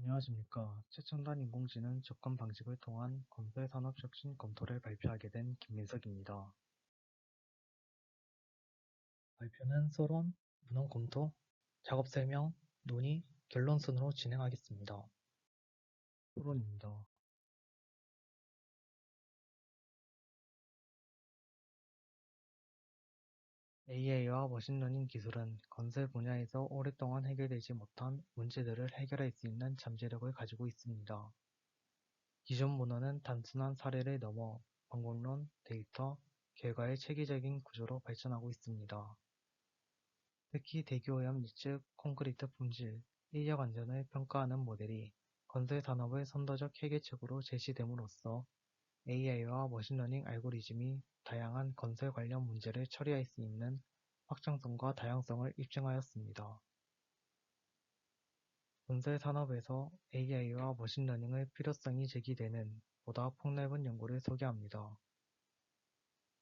안녕하십니까. 최첨단 인공지능 접근 방식을 통한 건설 산업 혁신 검토를 발표하게 된 김민석입니다. 발표는 서론, 문헌 검토, 작업 설명, 논의, 결론 순으로 진행하겠습니다. 토론입니다. AI와 머신러닝 기술은 건설 분야에서 오랫동안 해결되지 못한 문제들을 해결할 수 있는 잠재력을 가지고 있습니다. 기존 문헌은 단순한 사례를 넘어 방법론, 데이터, 결과의 체계적인 구조로 발전하고 있습니다. 특히 대기오염 예측, 콘크리트 품질, 인력 안전을 평가하는 모델이 건설 산업의 선도적 해결책으로 제시됨으로써 AI와 머신러닝 알고리즘이 다양한 건설 관련 문제를 처리할 수 있는 확장성과 다양성을 입증하였습니다. 건설 산업에서 AI와 머신러닝의 필요성이 제기되는 보다 폭넓은 연구를 소개합니다.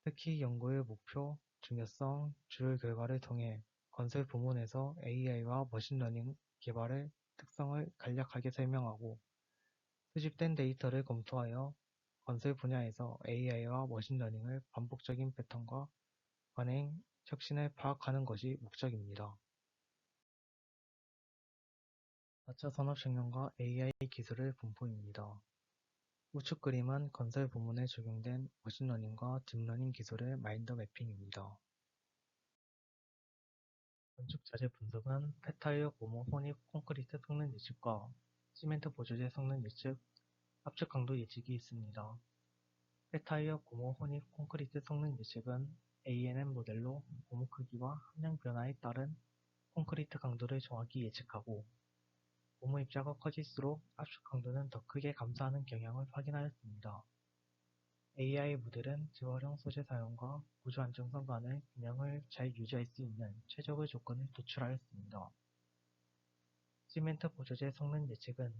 특히 연구의 목표, 중요성, 주요 결과를 통해 건설 부문에서 AI와 머신러닝 개발의 특성을 간략하게 설명하고 수집된 데이터를 검토하여 건설 분야에서 AI와 머신러닝의 반복적인 패턴과 관행, 혁신을 파악하는 것이 목적입니다. 4차 산업혁명과 AI 기술의 분포입니다. 우측 그림은 건설 부문에 적용된 머신러닝과 딥러닝 기술의 마인드 매핑입니다. 건축 자재 분석은 폐타일 고무 혼입 콘크리트 성능 예측과 시멘트 보조제 성능 예측, 압축 강도 예측이 있습니다. 폐타일 고무 혼입 콘크리트 성능 예측은 ANN 모델로 고무 크기와 함량 변화에 따른 콘크리트 강도를 정확히 예측하고 고무 입자가 커질수록 압축 강도는 더 크게 감소하는 경향을 확인하였습니다. AI 모델은 재활용 소재 사용과 구조 안정성 간의 균형을 잘 유지할 수 있는 최적의 조건을 도출하였습니다. 시멘트 보조제 성능 예측은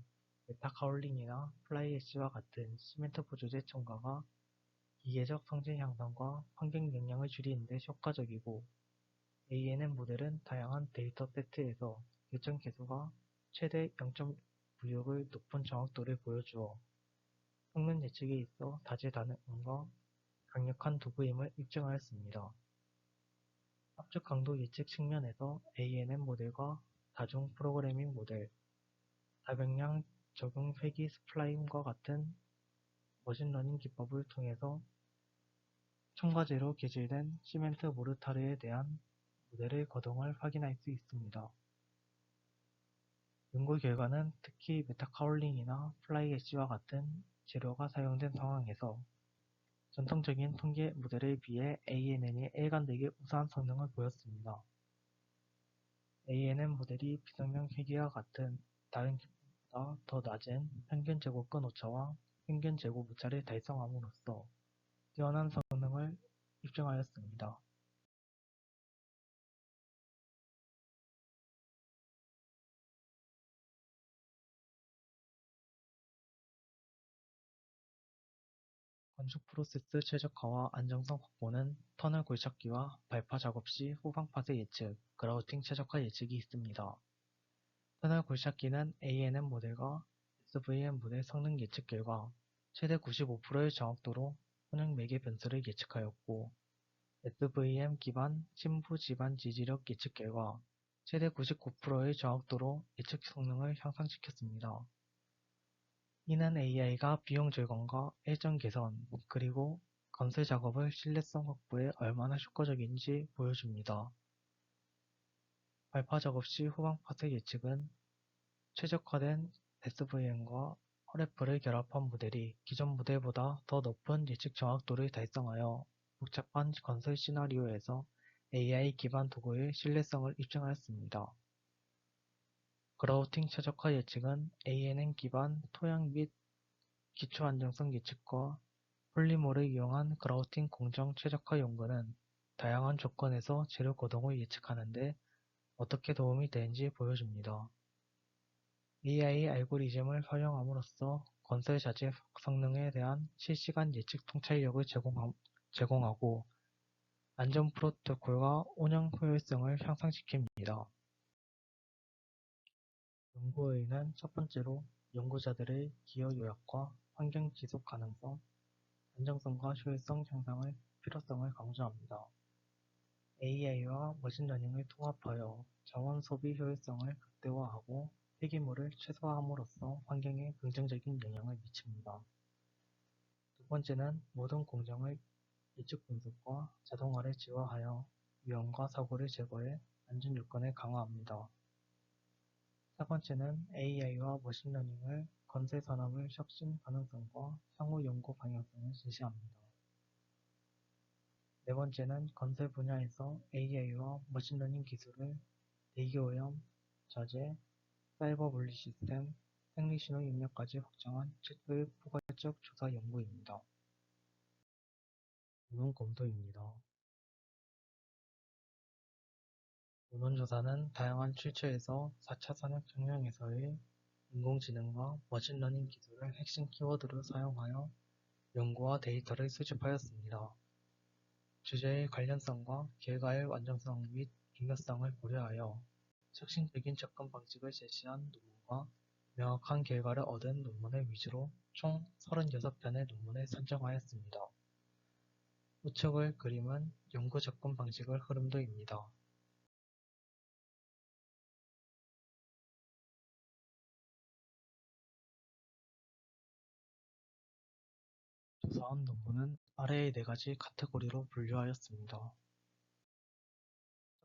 메타카울링이나 플라이애쉬와 같은 시멘트 보조제 첨가가 기계적 성질 향상과 환경 영향을 줄이는 데 효과적이고 ANN 모델은 다양한 데이터 세트에서 일정 개수가 최대 0.96의 높은 정확도를 보여주어 성능 예측에 있어 다재다능과 강력한 도구임을 입증하였습니다. 압축 강도 예측 측면에서 ANN 모델과 다중 프로그래밍 모델, 다병량 적용 회귀 스플라인과 같은 머신러닝 기법을 통해서 첨가제로 개질된 시멘트 모르타르에 대한 모델의 거동을 확인할 수 있습니다. 연구 결과는 특히 메타카울링이나 플라이애쉬와 같은 재료가 사용된 상황에서 전통적인 통계 모델에 비해 ANN이 일관되게 우수한 성능을 보였습니다. ANN 모델이 비성명 회귀와 같은 다른 기법보다 더 낮은 평균 제곱근 오차와 평균 제곱 오차를 달성함으로써 뛰어난 성능을 입증하였습니다. 건축 프로세스 최적화와 안정성 확보는 터널 골착기와 발파 작업 시 후방 파쇄 예측, 그라우팅 최적화 예측이 있습니다. 터널 골착기는 ANN 모델과 SVM 모델 성능 예측 결과 최대 95%의 정확도로 혼용 매개 변수를 예측하였고 SVM 기반 침부 지반 지지력 예측 결과 최대 99%의 정확도로 예측 성능을 향상시켰습니다. 이는 AI가 비용 절감과 일정 개선, 그리고 건설 작업의 신뢰성 확보에 얼마나 효과적인지 보여줍니다. 발파 작업 시 후방 파쇄 예측은 최적화된 SVM과 RF를 결합한 모델이 기존 모델보다 더 높은 예측 정확도를 달성하여 복잡한 건설 시나리오에서 AI 기반 도구의 신뢰성을 입증하였습니다. 그라우팅 최적화 예측은 ANN 기반 토양 및 기초 안정성 예측과 폴리머를 이용한 그라우팅 공정 최적화 연구는 다양한 조건에서 재료 거동을 예측하는 데 어떻게 도움이 되는지 보여줍니다. AI 알고리즘을 활용함으로써 건설 자재 성능에 대한 실시간 예측 통찰력을 제공하고 안전 프로토콜과 운영 효율성을 향상시킵니다. 연구의는 첫 번째로 연구자들의 기여 요약과 환경 지속 가능성, 안정성과 효율성 향상의 필요성을 강조합니다. AI와 머신러닝을 통합하여 자원 소비 효율성을 극대화하고 폐기물을 최소화함으로써 환경에 긍정적인 영향을 미칩니다. 두 번째는 모든 공정의 예측 분석과 자동화를 지화하여 위험과 사고를 제거해 안전 요건을 강화합니다. 세 번째는 AI와 머신러닝을 건설 산업의 혁신 가능성과 향후 연구 방향성을 제시합니다. 네 번째는 건설 분야에서 AI와 머신러닝 기술을 대기오염, 자재, 사이버 분리 시스템, 생리신호 입력까지 확장한 최초의 포괄적 조사 연구입니다. 논문 검토입니다. 논문조사는 다양한 출처에서 4차 산업혁명에서의 인공지능과 머신러닝 기술을 핵심 키워드로 사용하여 연구와 데이터를 수집하였습니다. 주제의 관련성과 결과의 완전성 및 중요성을 고려하여 혁신적인 접근 방식을 제시한 논문과 명확한 결과를 얻은 논문을 위주로 총 36편의 논문을 선정하였습니다. 우측의 그림은 연구 접근 방식의 흐름도입니다. 조사한 논문은 아래의 4가지 카테고리로 분류하였습니다. 첫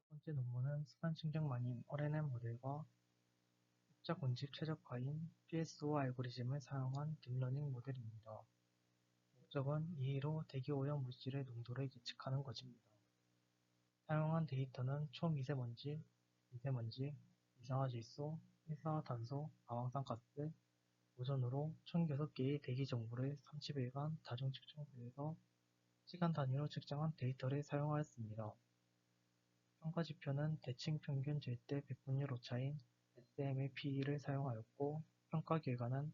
번째 논문은 순환신경망인 RNN 모델과 입자 군집 최적화인 PSO 알고리즘을 사용한 딥러닝 모델입니다. 목적은 이해로 대기오염 물질의 농도를 예측하는 것입니다. 사용한 데이터는 초미세먼지, 미세먼지, 이산화질소, 일산화탄소, 가황산가스, 오존으로 총 6개의 대기 정보를 30일간 다중 측정소에서 시간 단위로 측정한 데이터를 사용하였습니다. 평가 지표는 대칭 평균 절대 백분율 오차인 SMAP를 사용하였고, 평가 결과는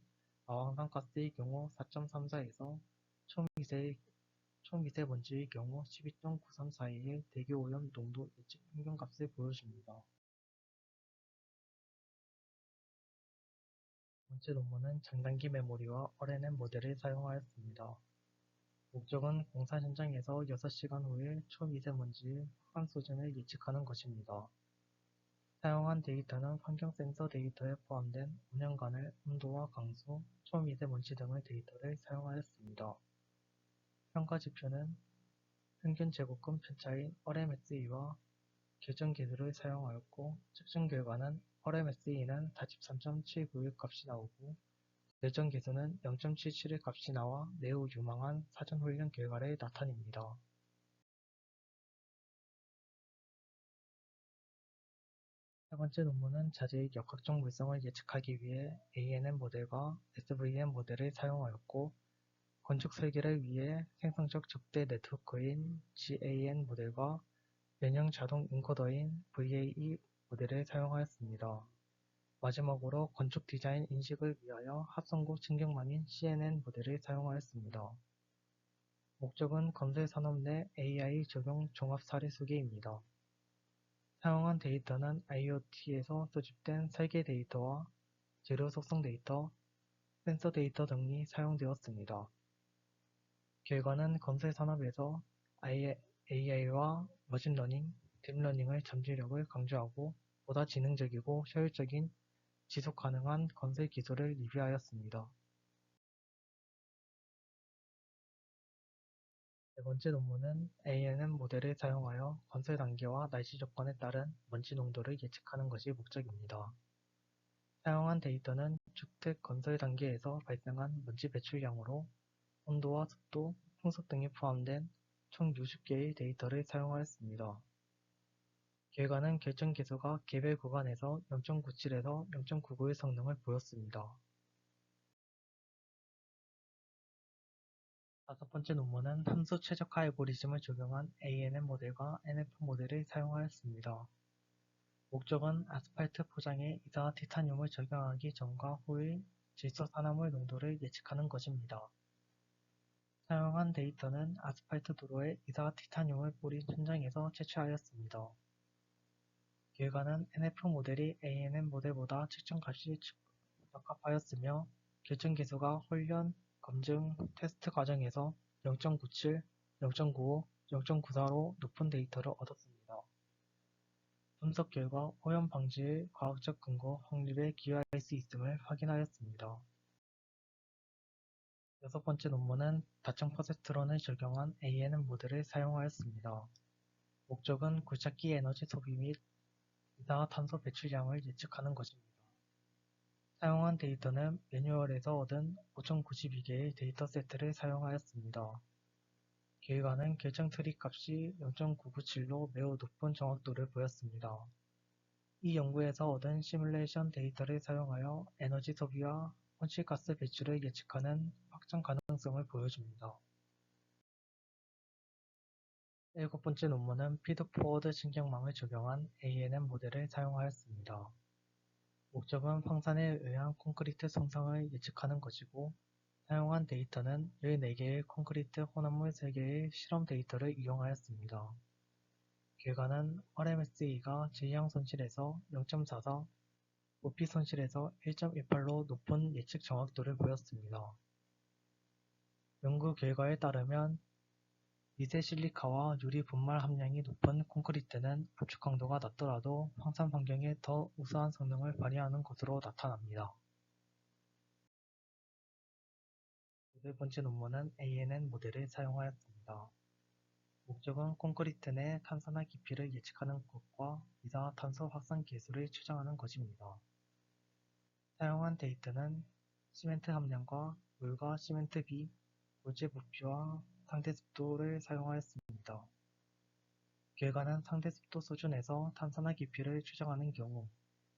가황산가스의 경우 4.34에서 초미세먼지의 경우 12.93 사이의 대기오염 농도 예측 평균값을 보여줍니다. 두 번째 논문은 장단기 메모리와 RNN 모델을 사용하였습니다. 목적은 공사 현장에서 6시간 후에 초미세먼지의 확산 수준을 예측하는 것입니다. 사용한 데이터는 환경 센서 데이터에 포함된 5년간의 온도와 강수, 초미세먼지 등의 데이터를 사용하였습니다. 평가 지표는 평균 제곱근 편차인 RMSE와 결정 계수를 사용하였고, 측정 결과는 RMSE는 43.791 값이 나오고 결정 계수는 0.77의 값이 나와 매우 유망한 사전 훈련 결과를 나타냅니다. 세 번째 논문은 자재의 역학적 물성을 예측하기 위해 ANN 모델과 SVM 모델을 사용하였고, 건축 설계를 위해 생성적 접대 네트워크인 GAN 모델과 변형 자동 인코더인 VAE 모델을 사용하였습니다. 마지막으로 건축 디자인 인식을 위하여 합성고 측정망인 CNN 모델을 사용하였습니다. 목적은 건설 산업 내 AI 적용 종합 사례 소개입니다. 사용한 데이터는 IoT에서 수집된 설계 데이터와 재료 속성 데이터, 센서 데이터 등이 사용되었습니다. 결과는 건설 산업에서 AI와 머신러닝, 딥러닝의 잠재력을 강조하고 보다 지능적이고 효율적인 지속 가능한 건설 기술을 리뷰하였습니다. 네 번째 논문은 ANN 모델을 사용하여 건설 단계와 날씨 조건에 따른 먼지 농도를 예측하는 것이 목적입니다. 사용한 데이터는 주택 건설 단계에서 발생한 먼지 배출량으로 온도와 습도, 풍속 등이 포함된 총 60개의 데이터를 사용하였습니다. 결과는 결정 계수가 개별 구간에서 0.97에서 0.99의 성능을 보였습니다. 다섯 번째 논문은 함수 최적화 알고리즘을 적용한 ANN 모델과 NF 모델을 사용하였습니다. 목적은 아스팔트 포장에 이산화티타늄을 적용하기 전과 후의 질소산화물 농도를 예측하는 것입니다. 사용한 데이터는 아스팔트 도로에 이산화티타늄을 뿌린 현장에서 채취하였습니다. 결과는 NF 모델이 ANN 모델보다 측정값이 적합하였으며 결정계수가 훈련, 검증, 테스트 과정에서 0.97, 0.95, 0.94로 높은 데이터를 얻었습니다. 분석 결과 오염 방지의 과학적 근거 확립에 기여할 수 있음을 확인하였습니다. 여섯 번째 논문은 다층 퍼센트론을 적용한 ANN 모델을 사용하였습니다. 목적은 굴착기 에너지 소비 및 이산화탄소 배출량을 예측하는 것입니다. 사용한 데이터는 매뉴얼에서 얻은 5092개의 데이터 세트를 사용하였습니다. 결과는 결정 트리 값이 0.997로 매우 높은 정확도를 보였습니다. 이 연구에서 얻은 시뮬레이션 데이터를 사용하여 에너지 소비와 온실가스 배출을 예측하는 확장 가능성을 보여줍니다. 일곱 번째 논문은 피드포워드 신경망을 적용한 ANN 모델을 사용하였습니다. 목적은 황산에 의한 콘크리트 손상을 예측하는 것이고 사용한 데이터는 14개의 콘크리트 혼합물 3개의 실험 데이터를 이용하였습니다. 결과는 RMSE가 질량 손실에서 0.44, 부피 손실에서 1.18로 높은 예측 정확도를 보였습니다. 연구 결과에 따르면 미세 실리카와 유리 분말 함량이 높은 콘크리트는 압축 강도가 낮더라도 황산 환경에 더 우수한 성능을 발휘하는 것으로 나타납니다. 여덟 번째 논문은 ANN 모델을 사용하였습니다. 목적은 콘크리트 내 탄산화 깊이를 예측하는 것과 이산화탄소 확산 계수를 추정하는 것입니다. 사용한 데이터는 시멘트 함량과 물과 시멘트 비, 물질 부피와 상대 습도를 사용하였습니다. 결과는 상대 습도 수준에서 탄산화 깊이를 추정하는 경우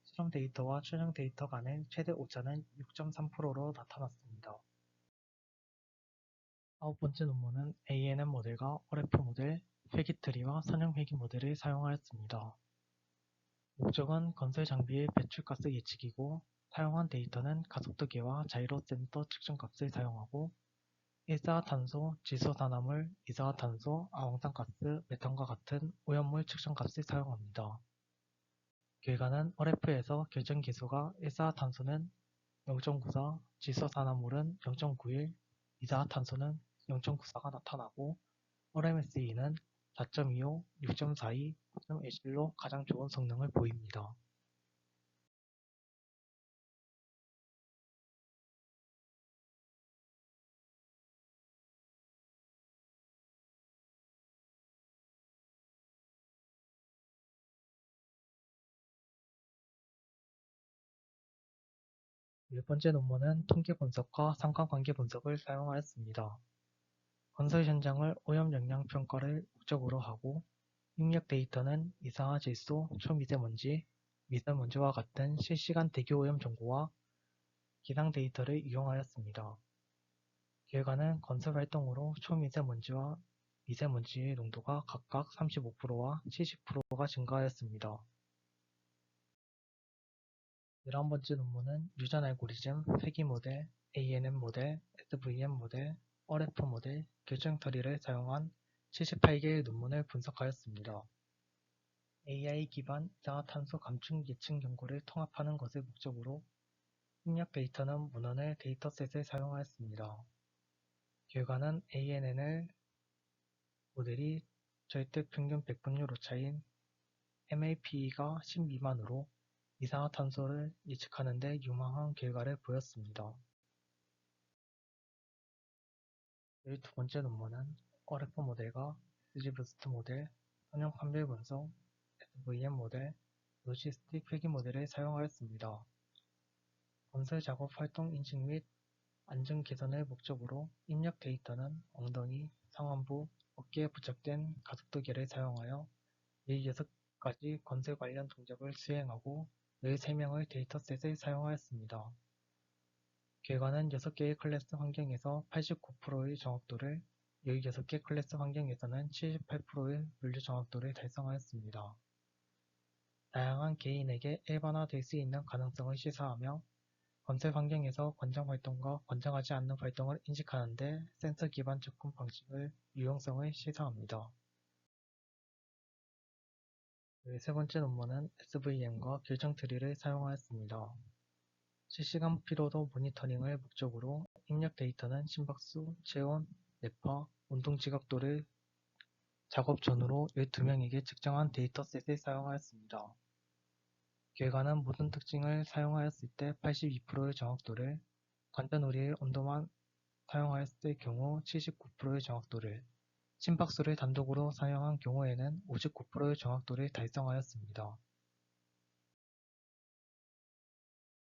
실험 데이터와 추정 데이터 간의 최대 오차는 6.3%로 나타났습니다. 아홉 번째 논문은 ANN 모델과 RF 모델, 회기트리와 선형 회기 모델을 사용하였습니다. 목적은 건설 장비의 배출가스 예측이고 사용한 데이터는 가속도계와 자이로 센서 측정값을 사용하고 일산화탄소, 질소산화물, 이산화탄소, 아황산가스, 메탄과 같은 오염물 측정값을 사용합니다. 결과는 RF에서 결정계수가 일산화탄소는 0.94, 질소산화물은 0.91, 이산화탄소는 0.94가 나타나고 RMSE는 4.25, 6.42, 4.17로 가장 좋은 성능을 보입니다. 열 번째 논문은 통계 분석과 상관관계 분석을 사용하였습니다. 건설 현장을 오염 영향 평가를 목적으로 하고 입력 데이터는 이산화질소, 초미세먼지, 미세먼지와 같은 실시간 대기 오염 정보와 기상 데이터를 이용하였습니다. 결과는 건설 활동으로 초미세먼지와 미세먼지의 농도가 각각 35%와 70%가 증가하였습니다. 11번째 논문은 유전 알고리즘, 회귀 모델, ANN 모델, SVM 모델, RF 모델, 결정 처리를 사용한 78개의 논문을 분석하였습니다. AI 기반 이산화탄소 감축 예측 연구를 통합하는 것을 목적으로 입력 데이터는 문헌의 데이터셋을 사용하였습니다. 결과는 ANN 모델이 절대 평균 백분율 오차인 MAPE가 10 미만으로 이산화탄소를 예측하는 데 유망한 결과를 보였습니다. 12번째 논문은 RF 모델과 SGBoost 모델, 선형 판별 분석, SVM 모델, 로지스틱 회귀 모델을 사용하였습니다. 건설 작업 활동 인증 및 안전 개선을 목적으로 입력 데이터는 엉덩이, 상완부, 어깨에 부착된 가속도계를 사용하여 16가지 건설 관련 동작을 수행하고 13명의 데이터셋을 사용하였습니다. 결과는 6개의 클래스 환경에서 89%의 정확도를, 16개 클래스 환경에서는 78%의 분류 정확도를 달성하였습니다. 다양한 개인에게 일반화될 수 있는 가능성을 시사하며 건설 환경에서 권장 활동과 권장하지 않는 활동을 인식하는 데 센서 기반 접근 방식의 유용성을 시사합니다. 세 번째 논문은 SVM과 결정 트리를 사용하였습니다. 실시간 피로도 모니터링을 목적으로 입력 데이터는 심박수, 체온, 뇌파, 운동 지각도를 작업 전후로 12명에게 측정한 데이터셋을 사용하였습니다. 결과는 모든 특징을 사용하였을 때 82%의 정확도를, 관전 우리의 온도만 사용하였을 경우 79%의 정확도를, 심박수를 단독으로 사용한 경우에는 59%의 정확도를 달성하였습니다.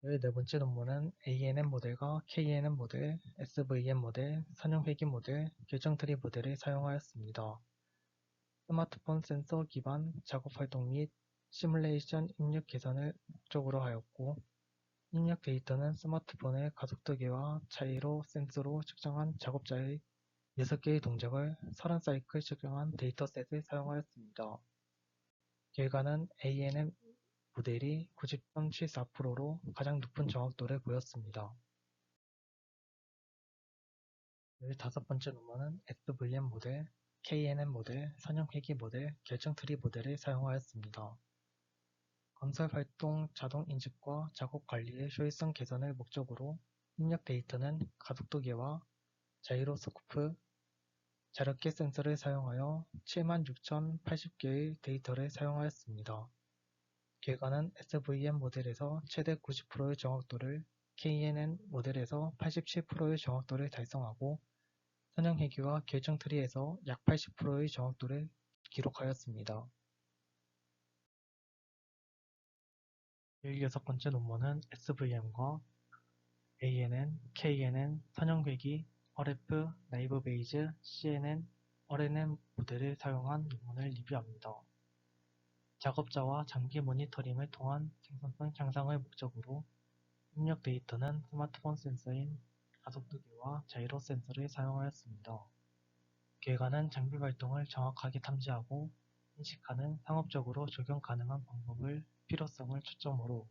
네 번째 논문은 ANN 모델과 KNN 모델, SVM 모델, 선형 회귀 모델, 결정 트리 모델을 사용하였습니다. 스마트폰 센서 기반 작업 활동 및 시뮬레이션 입력 개선을 목적으로 하였고, 입력 데이터는 스마트폰의 가속도계와 차이로 센서로 측정한 작업자의 6개의 동작을 30사이클 측정한 데이터셋을 사용하였습니다. 결과는 ANN 모델이 90.74%로 가장 높은 정확도를 보였습니다. 다섯 번째 논문은 SVM 모델, KNN 모델, 선형 회귀 모델, 결정 트리 모델을 사용하였습니다. 건설 활동 자동 인식과 작업 관리의 효율성 개선을 목적으로 입력 데이터는 가속도계와 자이로스코프, 자력계 센서를 사용하여 76,080개의 데이터를 사용하였습니다. 결과는 SVM 모델에서 최대 90%의 정확도를, KNN 모델에서 87%의 정확도를 달성하고 선형 회귀와 결정 트리에서 약 80%의 정확도를 기록하였습니다. 16번째 논문은 SVM과 ANN, KNN, 선형 회귀, RF, 나이브 베이즈, CNN, RNN 모델을 사용한 논문을 리뷰합니다. 작업자와 장기 모니터링을 통한 생산성 향상을 목적으로 입력 데이터는 스마트폰 센서인 가속도계와 자이로 센서를 사용하였습니다. 결과는 장비 활동을 정확하게 탐지하고 인식하는 상업적으로 적용 가능한 방법을 필요성을 초점으로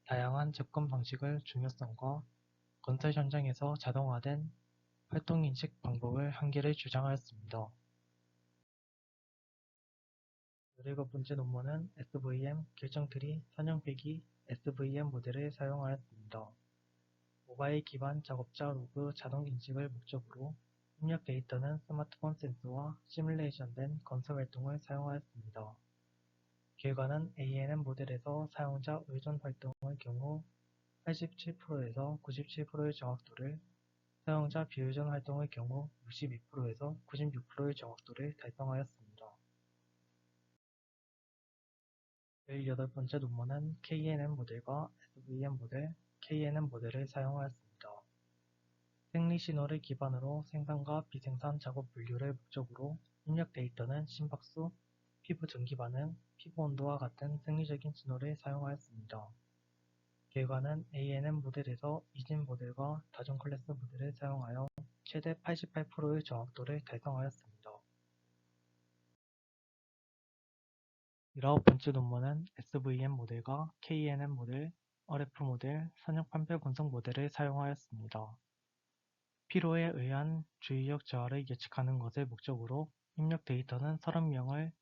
다양한 접근 방식을 중요성과 건설 현장에서 자동화된 활동인식 방법을 한계를 주장하였습니다. 17번째 논문은 SVM 결정트리 선형 회귀 SVM 모델을 사용하였습니다. 모바일 기반 작업자 로그 자동 인식을 목적으로 입력 데이터는 스마트폰 센서와 시뮬레이션된 건설 활동을 사용하였습니다. 결과는 ANN 모델에서 사용자 의존 활동의 경우 87%에서 97%의 정확도를, 사용자 비의존 활동의 경우 62%에서 96%의 정확도를 달성하였습니다. 18번째 논문은 KNN 모델과 SVM 모델, KNN 모델을 사용하였습니다. 생리 신호를 기반으로 생산과 비생산 작업 분류를 목적으로 입력 데이터는 심박수, 피부 전기 반응, 피부 온도와 같은 생리적인 신호를 사용하였습니다. 결과는 ANN 모델에서 이진 모델과 다중 클래스 모델을 사용하여 최대 88%의 정확도를 달성하였습니다. 19번째 논문은 SVM 모델과 KNN 모델, RF 모델, 선형 판별 분석 모델을 사용하였습니다. 피로에 의한 주의력 저하를 예측하는 것을 목적으로 입력 데이터는 30명을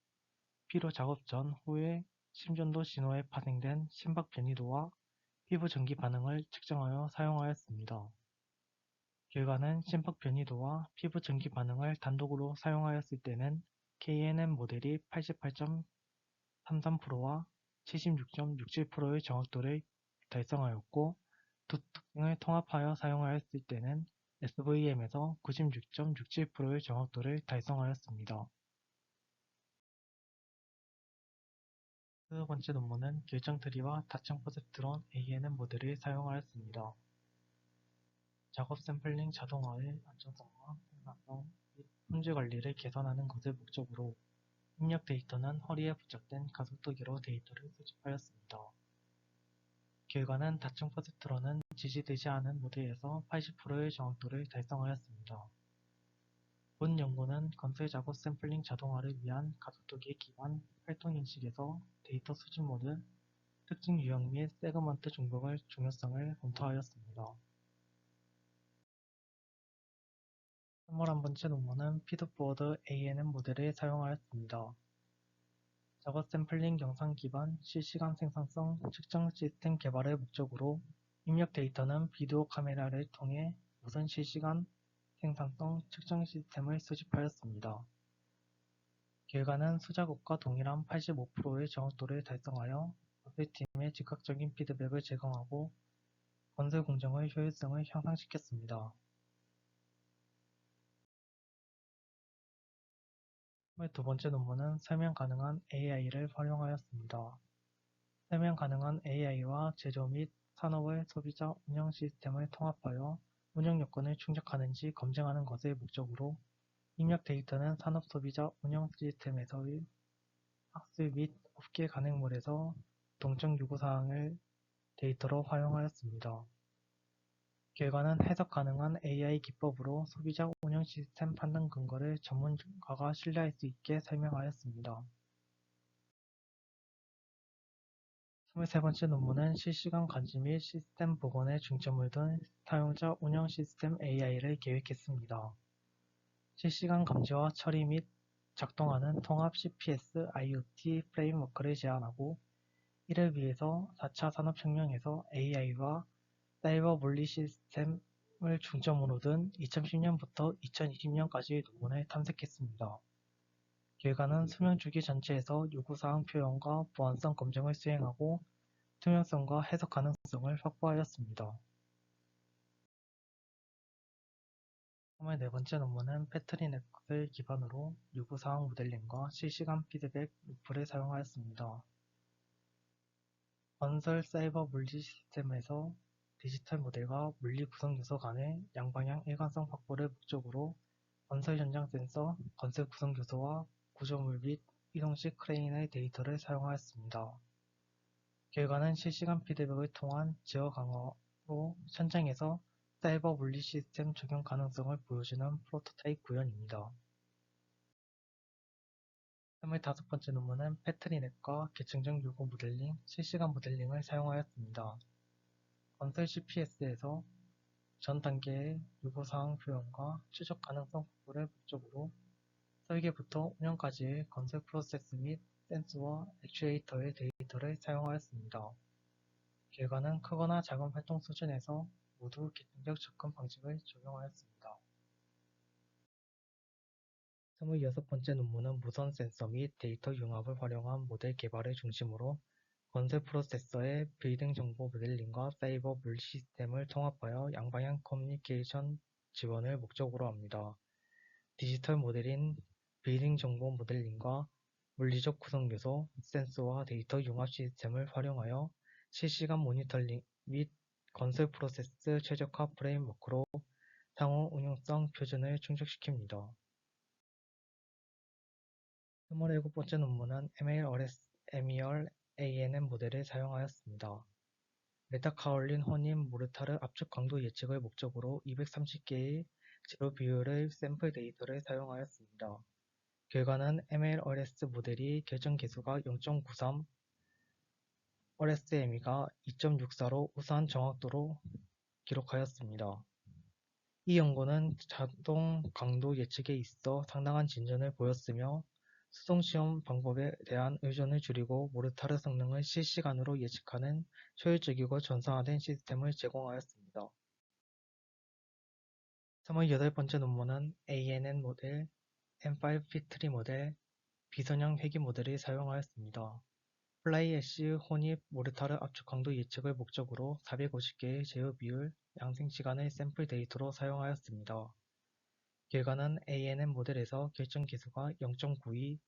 피로 작업 전, 후에 심전도 신호에 파생된 심박 변이도와 피부 전기 반응을 측정하여 사용하였습니다. 결과는 심박 변이도와 피부 전기 반응을 단독으로 사용하였을 때는 KNN 모델이 88.33%와 76.67%의 정확도를 달성하였고, 두 특징을 통합하여 사용하였을 때는 SVM에서 96.67%의 정확도를 달성하였습니다. 세 번째 논문은 결정 트리와 다층 퍼셉트론 ANN 모델을 사용하였습니다. 작업 샘플링 자동화의 안정성과 생산성 및 품질 관리를 개선하는 것을 목적으로 입력 데이터는 허리에 부착된 가속도계로 데이터를 수집하였습니다. 결과는 다층 퍼셉트론은 지지되지 않은 모드에서 80%의 정확도를 달성하였습니다. 본 연구는 건설 작업 샘플링 자동화를 위한 가속도계 기반 활동인식에서 데이터 수집 모드, 특징 유형 및 세그먼트 중복의 중요성을 검토하였습니다. 21번째 논문은 피드포워드 ANN 모델을 사용하였습니다. 작업 샘플링 영상 기반 실시간 생산성 측정 시스템 개발을 목적으로 입력 데이터는 비디오 카메라를 통해 무선 실시간 생산성 측정 시스템을 수집하였습니다. 결과는 수작업과 동일한 85%의 정확도를 달성하여 건설팀에 즉각적인 피드백을 제공하고 건설 공정의 효율성을 향상시켰습니다. 두 번째 논문은 설명 가능한 AI를 활용하였습니다. 설명 가능한 AI와 제조 및 산업의 소비자 운영 시스템을 통합하여 운영 요건을 충족하는지 검증하는 것을 목적으로 입력 데이터는 산업 소비자 운영 시스템에서의 학습 및 업계 간행물에서 동적 요구사항을 데이터로 활용하였습니다. 결과는 해석 가능한 AI 기법으로 소비자 운영 시스템 판단 근거를 전문가가 신뢰할 수 있게 설명하였습니다. 23번째 논문은 실시간 감지 및 시스템 복원에 중점을 둔 사용자 운영 시스템 AI를 계획했습니다. 실시간 감지와 처리 및 작동하는 통합 CPS IoT 프레임워크를 제안하고 이를 위해서 4차 산업혁명에서 AI와 사이버 물리 시스템을 중점으로 둔 2010년부터 2020년까지의 논문을 탐색했습니다. 결과는 수명주기 전체에서 요구사항 표현과 보안성 검증을 수행하고 투명성과 해석 가능성을 확보하였습니다. 24번째 논문은 패트리넷을 기반으로 요구사항 모델링과 실시간 피드백 루프를 사용하였습니다. 건설 사이버 물리 시스템에서 디지털 모델과 물리 구성 요소 간의 양방향 일관성 확보를 목적으로 건설 현장 센서, 건설 구성 요소와 구조물 및 이동식 크레인의 데이터를 사용하였습니다. 결과는 실시간 피드백을 통한 제어 강화로 현장에서 사이버 물리 시스템 적용 가능성을 보여주는 프로토타입 구현입니다. 25번째 논문은 패트리넷과 계층적 요구 모델링, 실시간 모델링을 사용하였습니다. 건설 CPS에서 전 단계의 요구사항 표현과 추적 가능성 확보를 목적으로 설계부터 운영까지의 건설 프로세스 및 센서와 액추에이터의 데이터를 사용하였습니다. 결과는 크거나 작은 활동 수준에서 모두 계층적 접근 방식을 적용하였습니다. 26번째 논문은 무선 센서 및 데이터 융합을 활용한 모델 개발을 중심으로 건설 프로세서의 빌딩 정보 모델링과 사이버 물리 시스템을 통합하여 양방향 커뮤니케이션 지원을 목적으로 합니다. 디지털 모델인 빌딩 정보 모델링과 물리적 구성 요소, 센서와 데이터 융합 시스템을 활용하여 실시간 모니터링 및 건설 프로세스 최적화 프레임워크로 상호 응용성 표준을 충족시킵니다. 27번째 논문은 MER ANN 모델을 사용하였습니다. 메타카올린 혼인 모르타르 압축 강도 예측을 목적으로 230개의 제로 비율의 샘플 데이터를 사용하였습니다. 결과는 MLRS 모델이 결정 계수가 0.93, RSME가 2.64로 우수한 정확도로 기록하였습니다. 이 연구는 자동 강도 예측에 있어 상당한 진전을 보였으며 수동시험 방법에 대한 의존을 줄이고 모르타르 성능을 실시간으로 예측하는 효율적이고 전산화된 시스템을 제공하였습니다. 28번째 논문은 ANN 모델, M5 피트리 모델, 비선형 회기 모델을 사용하였습니다. 플라이 애쉬 혼입 모르타르 압축 강도 예측을 목적으로 450개의 제어 비율, 양생 시간의 샘플 데이터로 사용하였습니다. 결과는 ANN 모델에서 결정 계수가 0.92,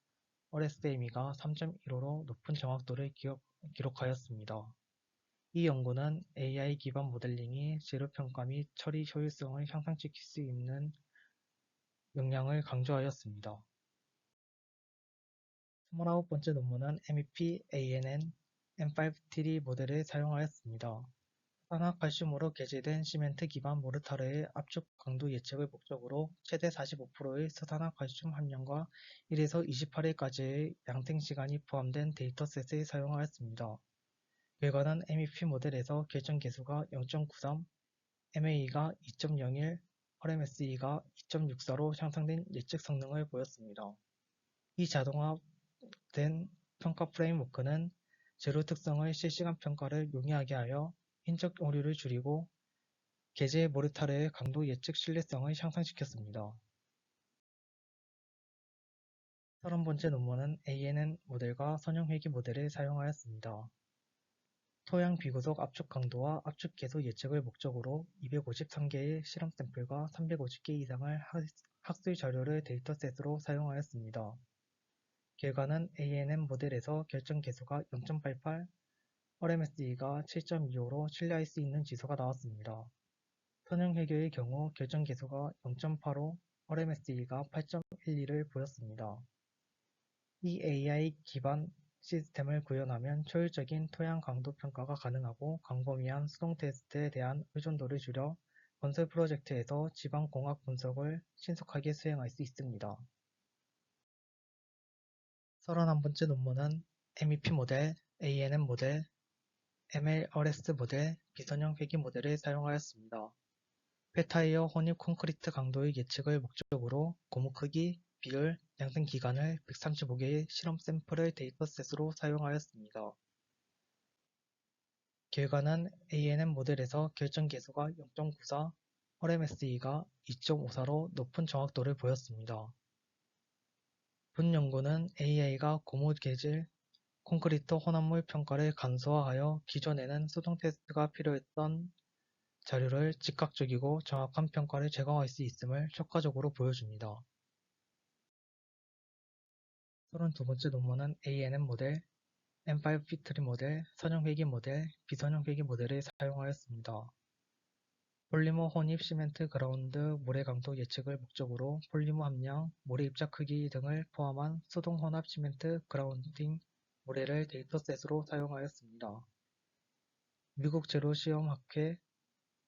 RSME가 3.15로 높은 정확도를 기록하였습니다. 이 연구는 AI 기반 모델링이 재료 평가 및 처리 효율성을 향상시킬 수 있는 역량을 강조하였습니다. 29번째 논문은 MEP ANN M5TD 모델을 사용하였습니다. 산화칼슘으로 개재된 시멘트 기반 모르타르의 압축 강도 예측을 목적으로 최대 45%의 스산화칼슘 함량과 1에서 28일까지의 양생 시간이 포함된 데이터셋을 사용하였습니다. 결과는 MEP 모델에서 결정 계수가 0.93, MAE가 2.01, RMSE가 2.64로 향상된 예측 성능을 보였습니다. 이 자동화된 평가 프레임워크는 재료 특성의 실시간 평가를 용이하게 하여 인적 오류를 줄이고 게재 모르타르의 강도 예측 신뢰성을 향상시켰습니다. 30번째 논문은 ANN 모델과 선형 회귀 모델을 사용하였습니다. 토양 비구속 압축 강도와 압축 계수 예측을 목적으로 253개의 실험 샘플과 350개 이상의 학술 자료를 데이터셋으로 사용하였습니다. 결과는 ANN 모델에서 결정 계수가 0.88, RMSE가 7.25로 신뢰할 수 있는 지수가 나왔습니다. 선형 회계의 경우 결정 계수가 0.85, RMSE가 8.12를 보였습니다. 이 AI 기반 시스템을 구현하면 효율적인 토양 강도 평가가 가능하고 광범위한 수동 테스트에 대한 의존도를 줄여 건설 프로젝트에서 지방 공학 분석을 신속하게 수행할 수 있습니다. 31번째 논문은 MEP 모델, ANN 모델, MLRS 모델, 비선형 회귀 모델을 사용하였습니다. 폐타이어 혼입 콘크리트 강도의 예측을 목적으로 고무 크기, 비율, 양생 기간을 135개의 실험 샘플을 데이터셋으로 사용하였습니다. 결과는 ANN 모델에서 결정 계수가 0.94, RMSE가 2.54로 높은 정확도를 보였습니다. 본 연구는 AI가 고무 재질 콘크리트 혼합물 평가를 간소화하여 기존에는 수동 테스트가 필요했던 자료를 즉각적이고 정확한 평가를 제공할 수 있음을 효과적으로 보여줍니다. 32번째 논문은 ANN 모델, M5 피트리 모델, 선형 회귀 모델, 비선형 회귀 모델을 사용하였습니다. 폴리머 혼입 시멘트 그라운드 모래 강도 예측을 목적으로 폴리머 함량, 모래 입자 크기 등을 포함한 수동 혼합 시멘트 그라운딩 모래를 데이터셋으로 사용하였습니다. 미국 제로 시험학회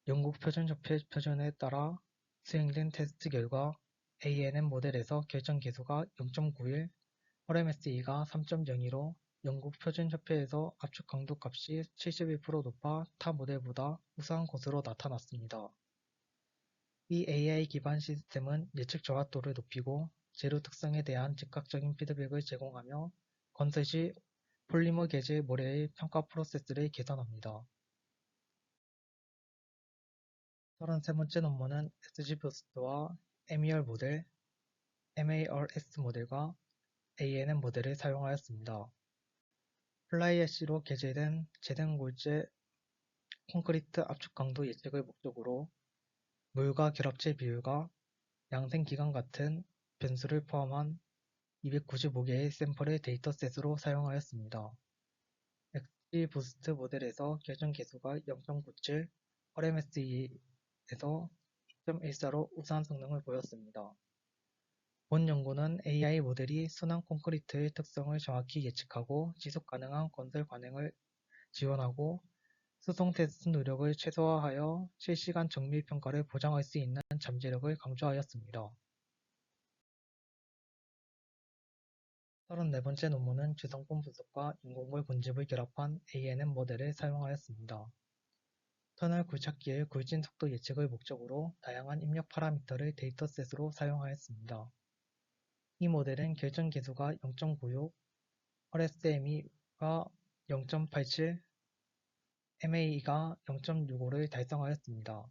영국 표준협회 표준에 따라 수행된 테스트 결과 ANN 모델에서 결정 계수가 0.91, RMSE가 3.02로 영국 표준협회에서 압축 강도 값이 71% 높아 타 모델보다 우수한 것으로 나타났습니다. 이 AI 기반 시스템은 예측 정확도를 높이고 재료 특성에 대한 즉각적인 피드백을 제공하며 건설 시 폴리머 계질 모래의 평가 프로세스를 개선합니다. 33번째 논문은 SGBoost와 MER 모델, MARS 모델과 ANN 모델을 사용하였습니다. 플라이애쉬로 게재된 제등골재 콘크리트 압축 강도 예측을 목적으로 물과 결합체 비율과 양생 기간 같은 변수를 포함한 295개의 샘플을 데이터셋으로 사용하였습니다. XGBoost 모델에서 결정 계수가 0.97, RMSE에서 2.14로 우수한 성능을 보였습니다. 본 연구는 AI 모델이 순환 콘크리트의 특성을 정확히 예측하고 지속 가능한 건설 관행을 지원하고 수동 테스트 노력을 최소화하여 실시간 정밀 평가를 보장할 수 있는 잠재력을 강조하였습니다. 34번째 논문은 주성분 분석과 인공물 군집을 결합한 ANN 모델을 사용하였습니다. 터널 굴착기의 굴진 속도 예측을 목적으로 다양한 입력 파라미터를 데이터셋으로 사용하였습니다. 이 모델은 결정 계수가 0.96, RSME가 0.87, MAE가 0.65를 달성하였습니다.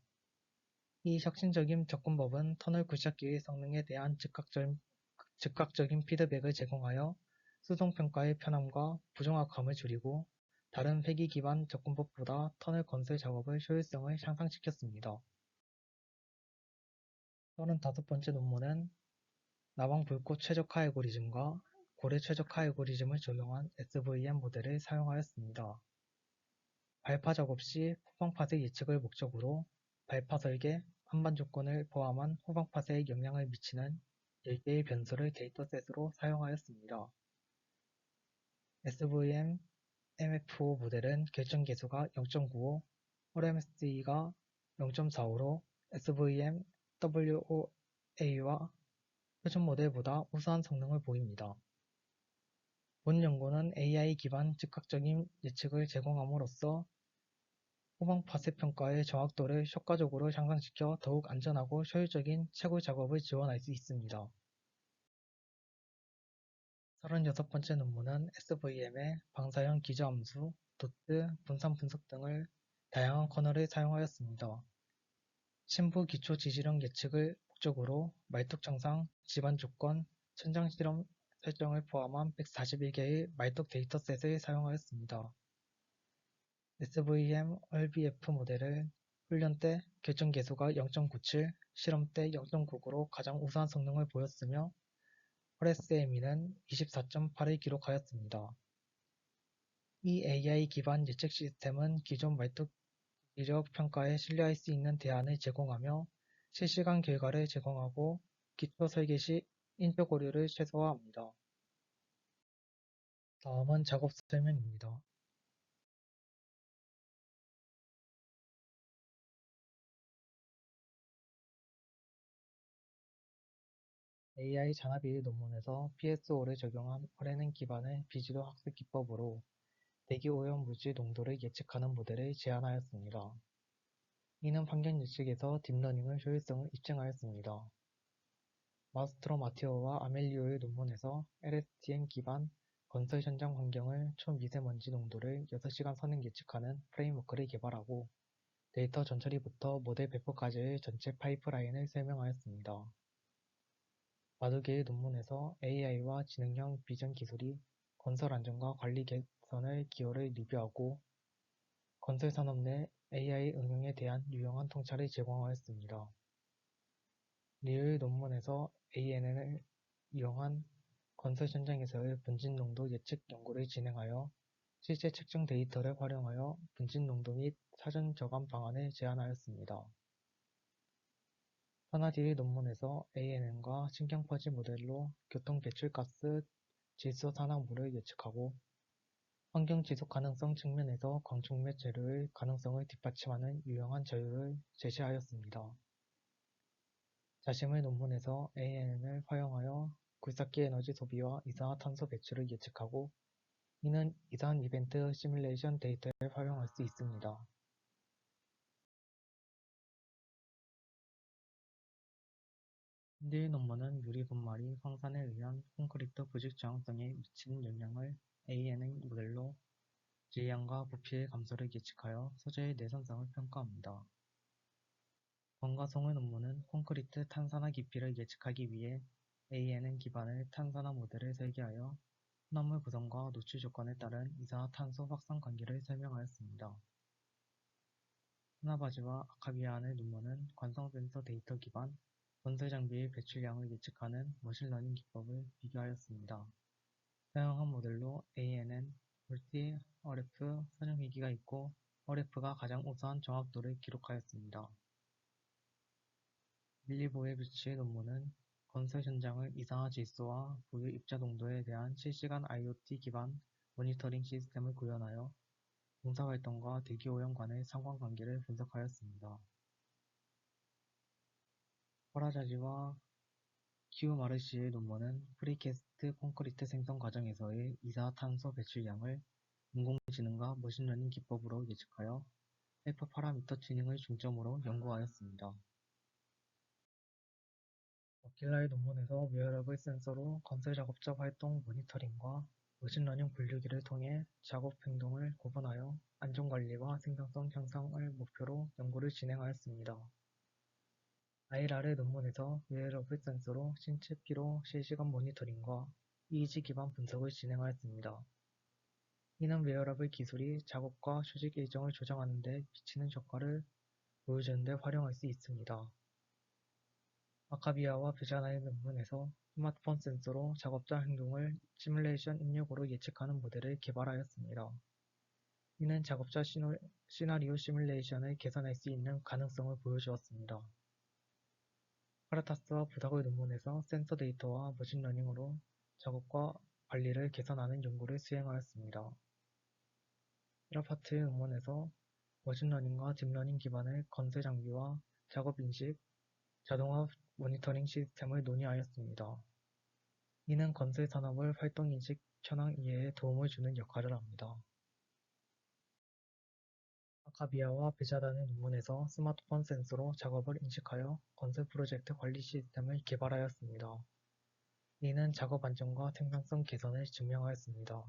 이 혁신적인 접근법은 터널 굴착기의 성능에 대한 즉각적인 피드백을 제공하여 수동평가의 편함과 부정확함을 줄이고 다른 회귀 기반 접근법보다 터널 건설 작업의 효율성을 향상시켰습니다. 35번째 논문은 나방 불꽃 최적화 알고리즘과 고래 최적화 알고리즘을 적용한 SVM 모델을 사용하였습니다. 발파 작업 시 후방파색 예측을 목적으로 발파 설계, 한반 조건을 포함한 후방파세에 영향을 미치는 10개의 변수를 데이터셋으로 사용하였습니다. SVM MFO 모델은 결정 계수가 0.95, RMSE가 0.45로 SVM WOA와 표준 모델보다 우수한 성능을 보입니다. 본 연구는 AI 기반 즉각적인 예측을 제공함으로써 후방 파세 평가의 정확도를 효과적으로 향상시켜 더욱 안전하고 효율적인 채굴 작업을 지원할 수 있습니다. 36번째 논문은 SVM의 방사형 기저 함수, 도트, 분산 분석 등을 다양한 커널을 사용하였습니다. 신부 기초 지질형 예측을 목적으로 말뚝 정상, 집안 조건, 천장 실험 설정을 포함한 141개의 말뚝 데이터셋을 사용하였습니다. SVM RBF 모델을 훈련 때 결정 계수가 0.97, 실험 때 0.99로 가장 우수한 성능을 보였으며 RSME는 24.8을 기록하였습니다. 이 AI 기반 예측 시스템은 기존 말뚝 기적 평가에 신뢰할 수 있는 대안을 제공하며 실시간 결과를 제공하고 기초 설계 시 인적 오류를 최소화합니다. 다음은 작업 설명입니다. AI 잔합1 논문에서 PSO를 적용한 RNN 기반의 비지도 학습 기법으로 대기 오염 물질 농도를 예측하는 모델을 제안하였습니다. 이는 환경 예측에서 딥러닝의 효율성을 입증하였습니다. 마스트로 마테오와 아멜리오의 논문에서 LSTM 기반 건설 현장 환경을 초미세먼지 농도를 6시간 선행 예측하는 프레임워크를 개발하고 데이터 전처리부터 모델 배포까지의 전체 파이프라인을 설명하였습니다. 바둑의 논문에서 AI와 지능형 비전 기술이 건설 안전과 관리 개선의 기여를 리뷰하고 건설 산업 내 AI 응용에 대한 유용한 통찰을 제공하였습니다. 리의 논문에서 ANN을 이용한 건설 현장에서의 분진 농도 예측 연구를 진행하여 실제 측정 데이터를 활용하여 분진 농도 및 사전 저감 방안을 제안하였습니다. 퍼나디의 논문에서 ANN과 신경퍼지 모델로 교통 배출가스 질소 산화물을 예측하고 환경 지속 가능성 측면에서 광축 몇 재료의 가능성을 뒷받침하는 유용한 자료를 제시하였습니다. 자심의 논문에서 ANN을 활용하여 굴삭기 에너지 소비와 이산화탄소 배출을 예측하고 이는 이산 이벤트 시뮬레이션 데이터를 활용할 수 있습니다. 힌디의 논문은 유리 분말이 황산에 의한 콘크리트 부식 저항성에 미치는 영향을 ANN 모델로 질량과 부피의 감소를 예측하여 소재의 내선성을 평가합니다. 권가송의 논문은 콘크리트 탄산화 깊이를 예측하기 위해 ANN 기반의 탄산화 모델을 설계하여 혼합물 구성과 노출 조건에 따른 이산화탄소 확산 관계를 설명하였습니다. 하나바지와 아카비아안의 논문은 관성 센서 데이터 기반 건설 장비의 배출량을 예측하는 머신러닝 기법을 비교하였습니다. 사용한 모델로 ANN, 멀티 RF 선형회기가 있고 RF가 가장 우수한 정확도를 기록하였습니다. 밀리보의 뷰치의 논문은 건설 현장의 이산화 질소와 부유 입자 농도에 대한 실시간 IoT 기반 모니터링 시스템을 구현하여 봉사활동과 대기오염 간의 상관관계를 분석하였습니다. 호라자지와 키우마르시의 논문은 프리캐스트 콘크리트 생성 과정에서의 이산화탄소 배출량을 인공지능과 머신러닝 기법으로 예측하여 하이퍼 파라미터 튜닝을 중점으로 연구하였습니다. 워킬라의 논문에서 웨어러블 센서로 건설 작업자 활동 모니터링과 머신러닝 분류기를 통해 작업 행동을 구분하여 안전관리와 생산성 향상을 목표로 연구를 진행하였습니다. IR의 논문에서 웨어러블 센서로 신체 피로 실시간 모니터링과 EEG 기반 분석을 진행하였습니다. 이는 웨어러블 기술이 작업과 휴식 일정을 조정하는 데 미치는 효과를 보여주는 데 활용할 수 있습니다. 아카비아와 베자나의 논문에서 스마트폰 센서로 작업자 행동을 시뮬레이션 입력으로 예측하는 모델을 개발하였습니다. 이는 작업자 시나리오 시뮬레이션을 개선할 수 있는 가능성을 보여주었습니다. 카르타스와 부닥의 논문에서 센서 데이터와 머신러닝으로 작업과 관리를 개선하는 연구를 수행하였습니다. 히라파트의 논문에서 머신러닝과 딥러닝 기반의 건설 장비와 작업 인식, 자동화 모니터링 시스템을 논의하였습니다. 이는 건설 산업의 활동 인식 현황 이해에 도움을 주는 역할을 합니다. 아카비아와 베자단의 논문에서 스마트폰 센서로 작업을 인식하여 건설 프로젝트 관리 시스템을 개발하였습니다. 이는 작업 안정과 생산성 개선을 증명하였습니다.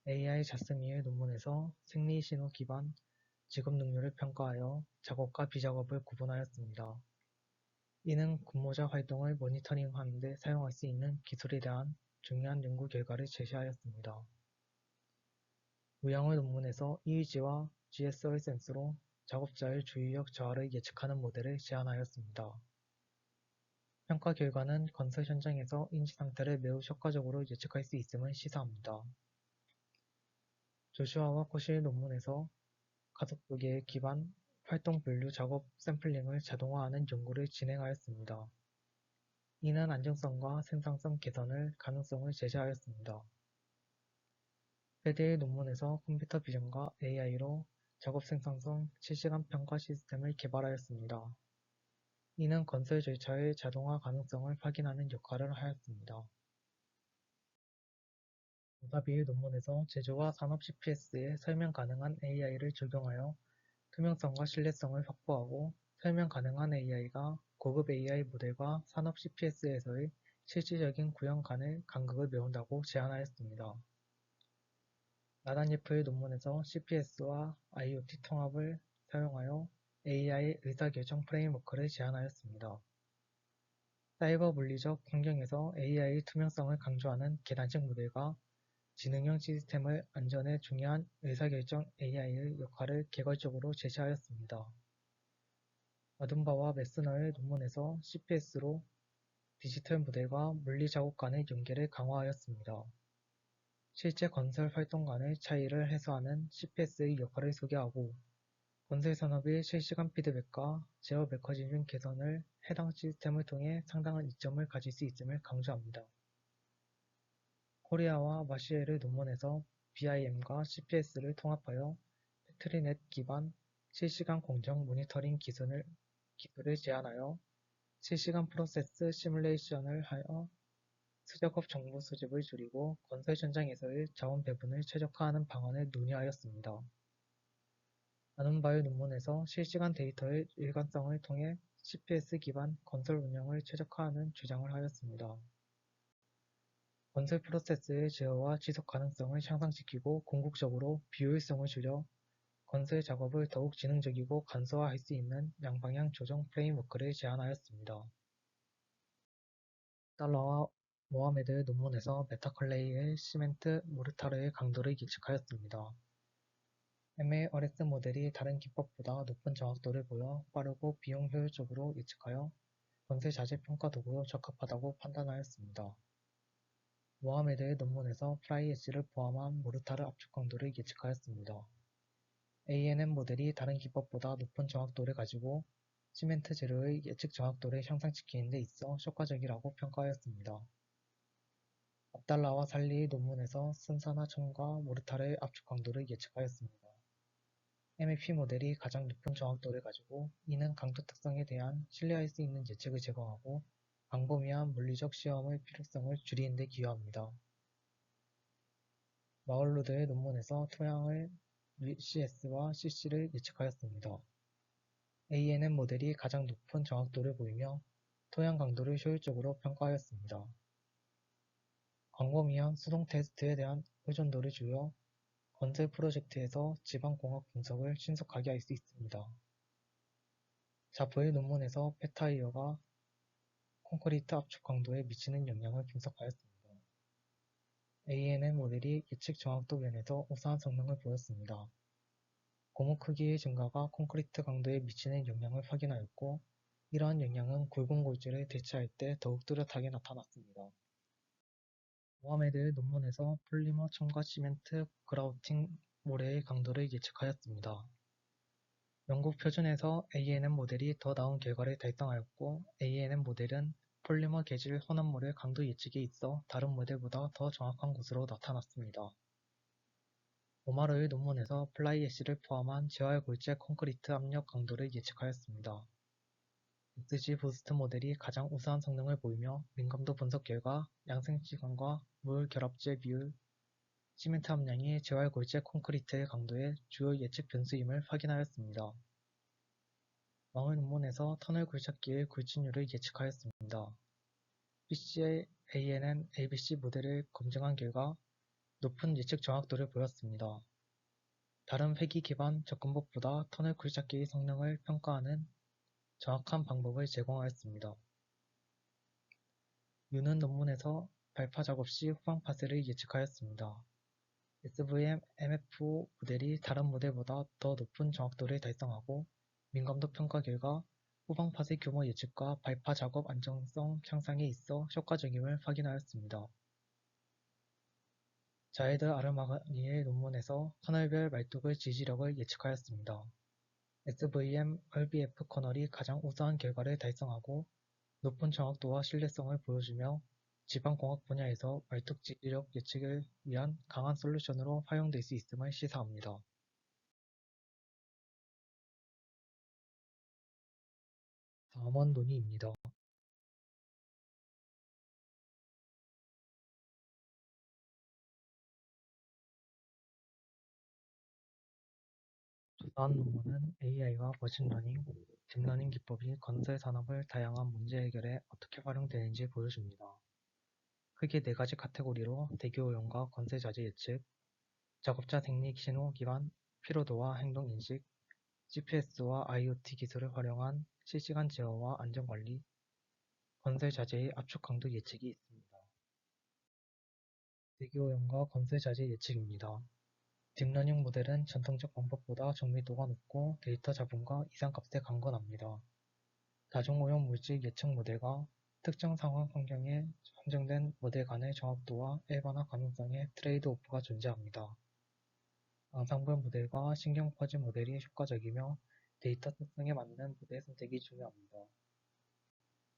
AI 자스미의 논문에서 생리신호 기반 직업 능률을 평가하여 작업과 비작업을 구분하였습니다. 이는 근무자 활동을 모니터링하는 데 사용할 수 있는 기술에 대한 중요한 연구 결과를 제시하였습니다. 우양의 논문에서 EEG와 GS의 센서로 작업자의 주의력 저하를 예측하는 모델을 제안하였습니다. 평가 결과는 건설 현장에서 인지 상태를 매우 효과적으로 예측할 수 있음을 시사합니다. 조슈아와 코시의 논문에서 가속도계 기반 활동 분류 작업 샘플링을 자동화하는 연구를 진행하였습니다. 이는 안정성과 생산성 개선을 가능성을 제시하였습니다. 페드의 논문에서 컴퓨터 비전과 AI로 작업 생산성 실시간 평가 시스템을 개발하였습니다. 이는 건설 절차의 자동화 가능성을 확인하는 역할을 하였습니다. 오사비의 논문에서 제조와 산업 CPS에 설명 가능한 AI를 적용하여 투명성과 신뢰성을 확보하고 설명 가능한 AI가 고급 AI 모델과 산업 CPS에서의 실질적인 구현 간의 간극을 메운다고 제안하였습니다. 나단예프의 논문에서 CPS와 IoT 통합을 사용하여 AI 의사결정 프레임워크를 제안하였습니다. 사이버 물리적 환경에서 AI 투명성을 강조하는 계단식 모델과 지능형 시스템을 안전에 중요한 의사결정 AI의 역할을 개괄적으로 제시하였습니다. 아둔바와 메스너의 논문에서 CPS로 디지털 모델과 물리 작업 간의 연계를 강화하였습니다. 실제 건설 활동 간의 차이를 해소하는 CPS의 역할을 소개하고 건설 산업의 실시간 피드백과 제어 메커니즘 개선을 해당 시스템을 통해 상당한 이점을 가질 수 있음을 강조합니다. 코리아와 마시엘의 논문에서 BIM과 CPS를 통합하여 배터리넷 기반 실시간 공정 모니터링 기술을 제안하여 실시간 프로세스 시뮬레이션을 하여 수작업 정보 수집을 줄이고 건설 현장에서의 자원 배분을 최적화하는 방안을 논의하였습니다. 아눈바의 논문에서 실시간 데이터의 일관성을 통해 CPS 기반 건설 운영을 최적화하는 주장을 하였습니다. 건설 프로세스의 제어와 지속 가능성을 향상시키고 궁극적으로 비효율성을 줄여 건설 작업을 더욱 지능적이고 간소화할 수 있는 양방향 조정 프레임워크를 제안하였습니다. 달러와 모하메드의 논문에서 메타컬레이의 시멘트 모르타르의 강도를 예측하였습니다. MARS 모델이 다른 기법보다 높은 정확도를 보여 빠르고 비용 효율적으로 예측하여 건설 자재 평가 도구로 적합하다고 판단하였습니다. 모하메드의 논문에서 프라이 엣지를 포함한 모르타르 압축 강도를 예측하였습니다. ANN 모델이 다른 기법보다 높은 정확도를 가지고 시멘트 재료의 예측 정확도를 향상시키는 데 있어 효과적이라고 평가하였습니다. 압달라와 살리의 논문에서 순산화 첨과 모르타르의 압축 강도를 예측하였습니다. MEP 모델이 가장 높은 정확도를 가지고 이는 강도 특성에 대한 신뢰할 수 있는 예측을 제공하고 광범위한 물리적 시험의 필요성을 줄이는 데 기여합니다. 마을로드의 논문에서 토양의 CS와 CC를 예측하였습니다. ANN 모델이 가장 높은 정확도를 보이며 토양 강도를 효율적으로 평가하였습니다. 광범위한 수동 테스트에 대한 의존도를 줄여 건설 프로젝트에서 지방공학 분석을 신속하게 할 수 있습니다. 자프의 논문에서 펫타이어가 콘크리트 압축 강도에 미치는 영향을 분석하였습니다. ANN 모델이 예측 정확도 면에서 우수한 성능을 보였습니다. 고무 크기의 증가가 콘크리트 강도에 미치는 영향을 확인하였고 이러한 영향은 굵은 골재를 대체할 때 더욱 뚜렷하게 나타났습니다. 모하메드의 논문에서 폴리머 첨가 시멘트 그라우팅 모래의 강도를 예측하였습니다. 영국 표준에서 ANN 모델이 더 나은 결과를 달성하였고 ANN 모델은 폴리머 재질 혼합물의 강도 예측에 있어 다른 모델보다 더 정확한 것으로 나타났습니다. 오마르의 논문에서 플라이 애쉬를 포함한 재활 골재 콘크리트 압력 강도를 예측하였습니다. XG 부스트 모델이 가장 우수한 성능을 보이며 민감도 분석 결과 양생시간과 물 결합재 비율, 시멘트 함량이 재활 골재 콘크리트의 강도의 주요 예측 변수임을 확인하였습니다. 왕의 논문에서 터널 굴착기의 굴진율을 예측하였습니다. BCANN ABC 모델을 검증한 결과 높은 예측 정확도를 보였습니다. 다른 회귀 기반 접근법보다 터널 굴착기의 성능을 평가하는 정확한 방법을 제공하였습니다. 유는 논문에서 발파 작업 시 후방 파쇄를 예측하였습니다. SVM MF5 모델이 다른 모델보다 더 높은 정확도를 달성하고 민감도 평가 결과 후방 파쇄 규모 예측과 발파 작업 안정성 향상에 있어 효과적임을 확인하였습니다. 자이드 아르마니의 논문에서 터널별 말뚝의 지지력을 예측하였습니다. SVM RBF 커널이 가장 우수한 결과를 달성하고 높은 정확도와 신뢰성을 보여주며 지방공학 분야에서 말뚝 지지력 예측을 위한 강한 솔루션으로 활용될 수 있음을 시사합니다. 다음은 논의입니다. 조사한 논문은 AI와 머신러닝, 딥러닝 기법이 건설 산업을 다양한 문제 해결에 어떻게 활용되는지 보여줍니다. 크게 네 가지 카테고리로 대기 오염과 건설 자재 예측, 작업자 생리 신호 기반 피로도와 행동 인식, GPS와 IoT 기술을 활용한 실시간 제어와 안전 관리, 건설 자재의 압축 강도 예측이 있습니다. 대기 오염과 건설 자재 예측입니다. 딥러닝 모델은 전통적 방법보다 정밀도가 높고 데이터 잡음과 이상값에 강건합니다. 다중오염 물질 예측 모델과 특정 상황 환경에 한정된 모델 간의 정확도와 일반화 가능성의 트레이드 오프가 존재합니다. 앙상블 모델과 신경 퍼즐 모델이 효과적이며 데이터 특성에 맞는 모델 선택이 중요합니다.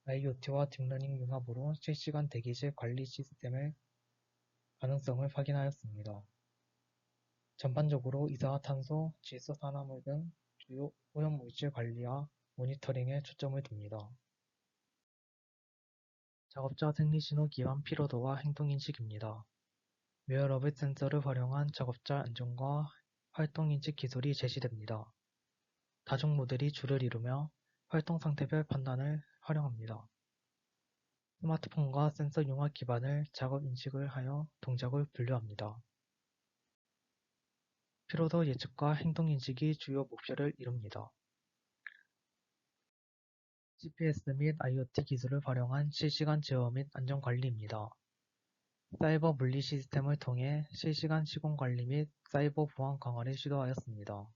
IoT와 딥러닝 융합으로 실시간 대기실 관리 시스템의 가능성을 확인하였습니다. 전반적으로 이산화탄소, 질소산화물 등 주요 오염물질 관리와 모니터링에 초점을 둡니다. 작업자 생리신호 기반 피로도와 행동인식입니다. 웨어러블 센서를 활용한 작업자 안전과 활동인식 기술이 제시됩니다. 다중 모델이 주를 이루며 활동 상태별 판단을 활용합니다. 스마트폰과 센서 융합 기반을 작업 인식을 하여 동작을 분류합니다. 피로도 예측과 행동 인식이 주요 목표를 이룹니다. GPS 및 IoT 기술을 활용한 실시간 제어 및 안전 관리입니다. 사이버 분리 시스템을 통해 실시간 시공 관리 및 사이버 보안 강화를 시도하였습니다.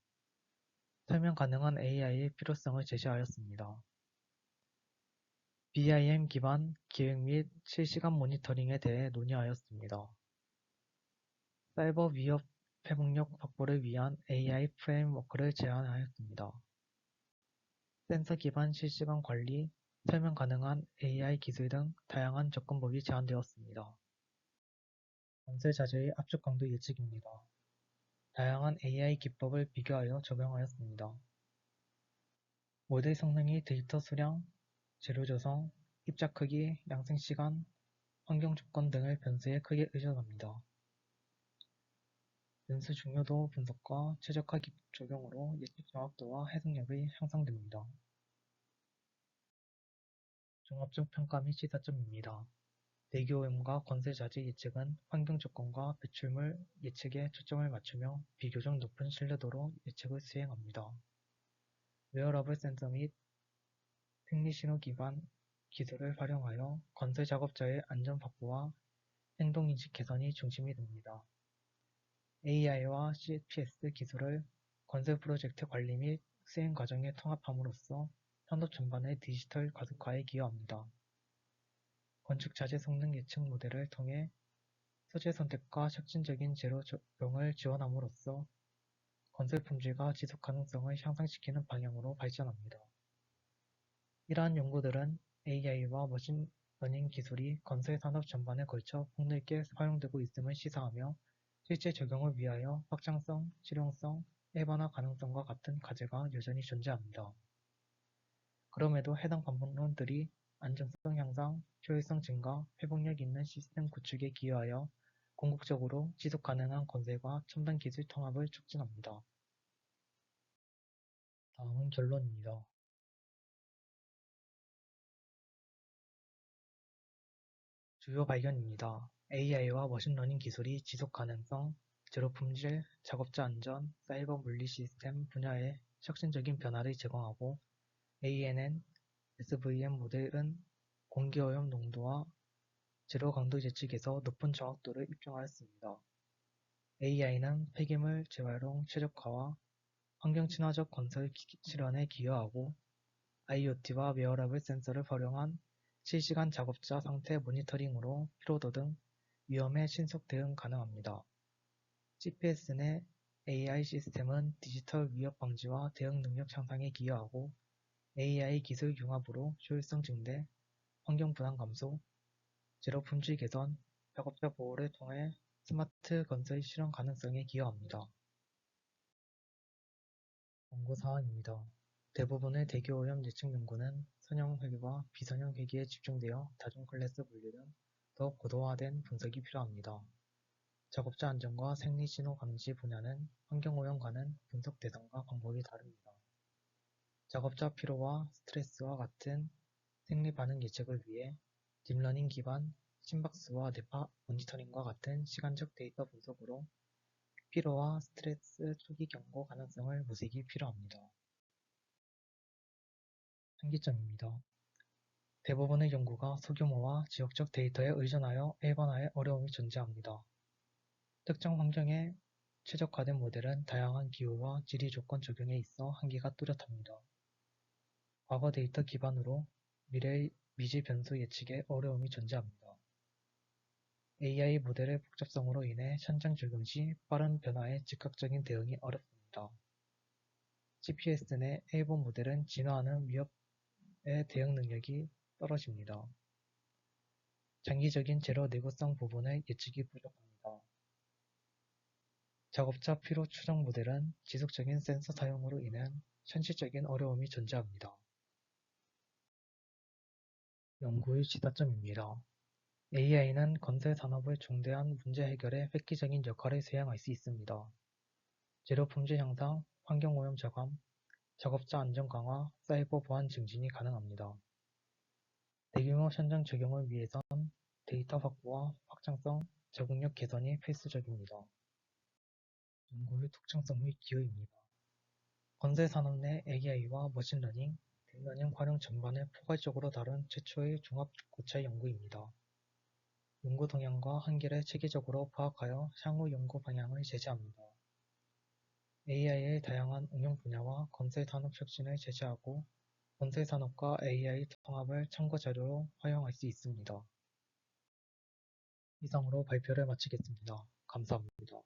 설명 가능한 AI의 필요성을 제시하였습니다. BIM 기반 기획 및 실시간 모니터링에 대해 논의하였습니다. 사이버 위협 회복력 확보를 위한 AI 프레임워크를 제안하였습니다. 센서 기반 실시간 관리, 설명 가능한 AI 기술 등 다양한 접근법이 제안되었습니다. 건설 자재의 압축 강도 예측입니다. 다양한 AI 기법을 비교하여 적용하였습니다. 모델 성능이 데이터 수량, 재료 조성, 입자 크기, 양생 시간, 환경 조건 등의 변수에 크게 의존합니다. 변수 중요도 분석과 최적화 적용으로 예측 정확도와 해석력이 향상됩니다. 종합적 평가 및 시사점입니다. 대기오염과 건설 자재 예측은 환경 조건과 배출물 예측에 초점을 맞추며 비교적 높은 신뢰도로 예측을 수행합니다. 웨어러블 센서 및 생리신호 기반 기술을 활용하여 건설 작업자의 안전 확보와 행동인식 개선이 중심이 됩니다. AI와 CPS 기술을 건설 프로젝트 관리 및 수행 과정에 통합함으로써 산업 전반의 디지털 가속화에 기여합니다. 건축 자재 성능 예측 모델을 통해 소재 선택과 혁신적인 재료 적용을 지원함으로써 건설 품질과 지속 가능성을 향상시키는 방향으로 발전합니다. 이러한 연구들은 AI와 머신러닝 기술이 건설 산업 전반에 걸쳐 폭넓게 활용되고 있음을 시사하며 실제 적용을 위하여 확장성, 실용성, 일반화 가능성과 같은 과제가 여전히 존재합니다. 그럼에도 해당 방법론들이 안전성 향상, 효율성 증가, 회복력 있는 시스템 구축에 기여하여 궁극적으로 지속 가능한 건설과 첨단 기술 통합을 촉진합니다. 다음은 결론입니다. 주요 발견입니다. AI와 머신러닝 기술이 지속 가능성, 제로 품질, 작업자 안전, 사이버 물리 시스템 분야에 혁신적인 변화를 제공하고 ANN, SVM 모델은 공기오염 농도와 제로 강도 예측에서 높은 정확도를 입증하였습니다. AI는 폐기물 재활용 최적화와 환경 친화적 건설 실현에 기여하고 IoT와 웨어러블 센서를 활용한 실시간 작업자 상태 모니터링으로 피로도 등 위험에 신속 대응 가능합니다. GPS 내 AI 시스템은 디지털 위협 방지와 대응 능력 향상에 기여하고 AI 기술 융합으로 효율성 증대, 환경 분해 감소, 제로 품질 개선, 작업자 보호를 통해 스마트 건설 실현 가능성에 기여합니다. 연구사항입니다. 대부분의 대기오염 예측 연구는 선형 회계와 비선형 회계에 집중되어 다중 클래스 분류 등 더 고도화된 분석이 필요합니다. 작업자 안전과 생리 신호 감지 분야는 환경오염과는 분석 대상과 방법이 다릅니다. 작업자 피로와 스트레스와 같은 생리 반응 예측을 위해 딥러닝 기반 심박수와 뇌파 모니터링과 같은 시간적 데이터 분석으로 피로와 스트레스 초기 경고 가능성을 모색이 필요합니다. 한계점입니다. 대부분의 연구가 소규모와 지역적 데이터에 의존하여 일반화에 어려움이 존재합니다. 특정 환경에 최적화된 모델은 다양한 기후와 지리 조건 적용에 있어 한계가 뚜렷합니다. 과거 데이터 기반으로 미래의 미지 변수 예측에 어려움이 존재합니다. AI 모델의 복잡성으로 인해 현장 적용 시 빠른 변화에 즉각적인 대응이 어렵습니다. GPS 내 일본 모델은 진화하는 위협에 대응 능력이 떨어집니다. 장기적인 제로 내구성 부분의 예측이 부족합니다. 작업자 피로 추정 모델은 지속적인 센서 사용으로 인한 현실적인 어려움이 존재합니다. 연구의 시사점입니다. AI는 건설 산업의 중대한 문제 해결에 획기적인 역할을 수행할 수 있습니다. 제로 품질 향상, 환경오염 저감, 작업자 안전 강화, 사이버 보안 증진이 가능합니다. 대규모 현장 적용을 위해선 데이터 확보와 확장성, 적응력 개선이 필수적입니다. 연구의 특정성 및 기여입니다. 건설 산업 내 AI와 머신러닝, 딥러닝 활용 전반을 포괄적으로 다룬 최초의 종합 고찰 연구입니다. 연구 동향과 한계를 체계적으로 파악하여 향후 연구 방향을 제시합니다. AI의 다양한 응용 분야와 건설 산업 혁신을 제시하고 건설 산업과 AI 통합을 참고 자료로 활용할 수 있습니다. 이상으로 발표를 마치겠습니다. 감사합니다.